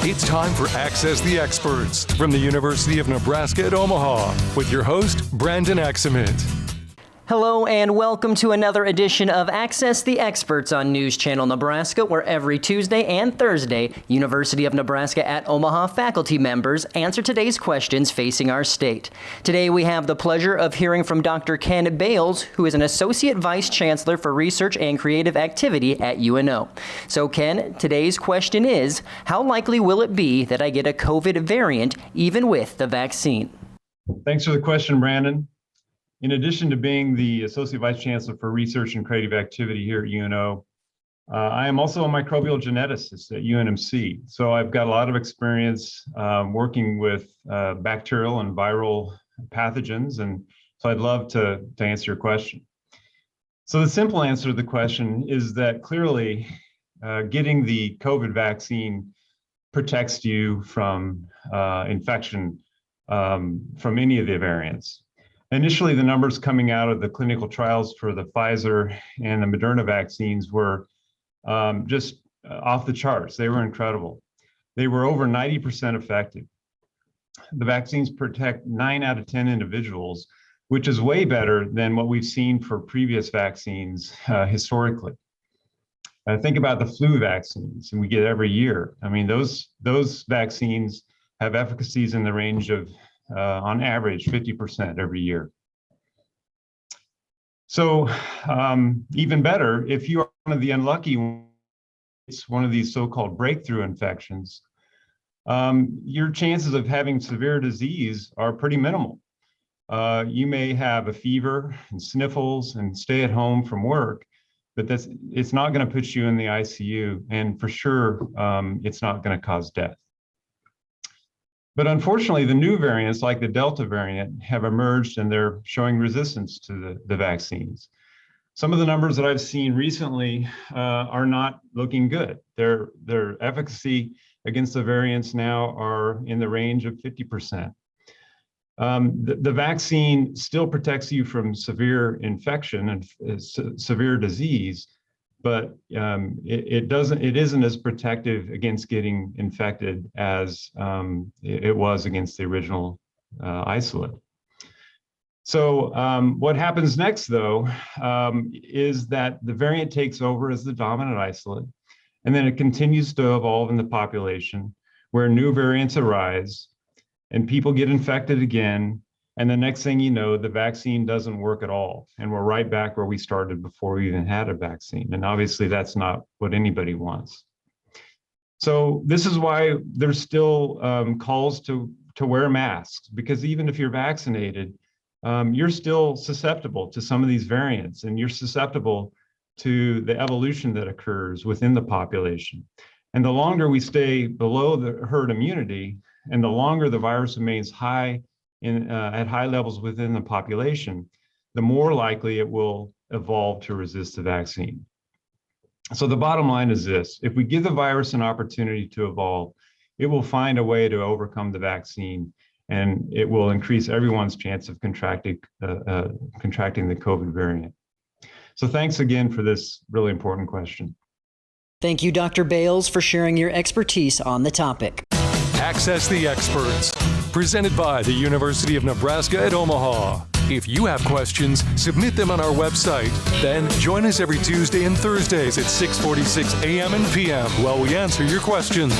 It's time for Access the Experts from the University of Nebraska at Omaha with your host, Brandon Axamit. Hello and welcome to another edition of Access the Experts on News Channel Nebraska, where every Tuesday and Thursday, University of Nebraska at Omaha faculty members answer today's questions facing our state. Today we have the pleasure of hearing from Dr. Ken Bayles, who is an Associate Vice Chancellor for Research and Creative Activity at UNO. So Ken, today's question is, how likely will it be that I get a COVID variant even with the vaccine? Thanks for the question, Brandon. In addition to being the Associate Vice Chancellor for Research and Creative Activity here at UNO, I am also a microbial geneticist at UNMC. So I've got a lot of experience working with bacterial and viral pathogens, and so I'd love to answer your question. So the simple answer to the question is that clearly getting the COVID vaccine protects you from infection from any of the variants. Initially, the numbers coming out of the clinical trials for the Pfizer and the Moderna vaccines were just off the charts. They were incredible. They were over 90% effective. The vaccines protect 9 out of 10 individuals, which is way better than what we've seen for previous vaccines historically. Think about the flu vaccines, and we get every year. I mean, those vaccines have efficacies in the range of on average, 50% every year. So even better, if you are one of the unlucky ones, it's one of these so-called breakthrough infections, your chances of having severe disease are pretty minimal. You may have a fever and sniffles and stay at home from work, but it's not going to put you in the ICU, and for sure, it's not going to cause death. But unfortunately, the new variants like the Delta variant have emerged and they're showing resistance to the vaccines. Some of the numbers that I've seen recently are not looking good. Their efficacy against the variants now are in the range of 50%. The vaccine still protects you from severe infection and severe disease, but it isn't as protective against getting infected as it was against the original isolate. So what happens next, though, is that the variant takes over as the dominant isolate, and then it continues to evolve in the population where new variants arise and people get infected again. And the next thing you know, the vaccine doesn't work at all. And we're right back where we started before we even had a vaccine. And obviously that's not what anybody wants. So this is why there's still calls to wear masks, because even if you're vaccinated, you're still susceptible to some of these variants, and you're susceptible to the evolution that occurs within the population. And the longer we stay below the herd immunity, and the longer the virus remains high at high levels within the population, the more likely it will evolve to resist the vaccine. So the bottom line is this: if we give the virus an opportunity to evolve, it will find a way to overcome the vaccine, and it will increase everyone's chance of contracting the COVID variant. So thanks again for this really important question. Thank you, Dr. Bayles, for sharing your expertise on the topic. Access the Experts, presented by the University of Nebraska at Omaha. If you have questions, submit them on our website. Then join us every Tuesday and Thursdays at 6:46 a.m. and p.m. while we answer your questions.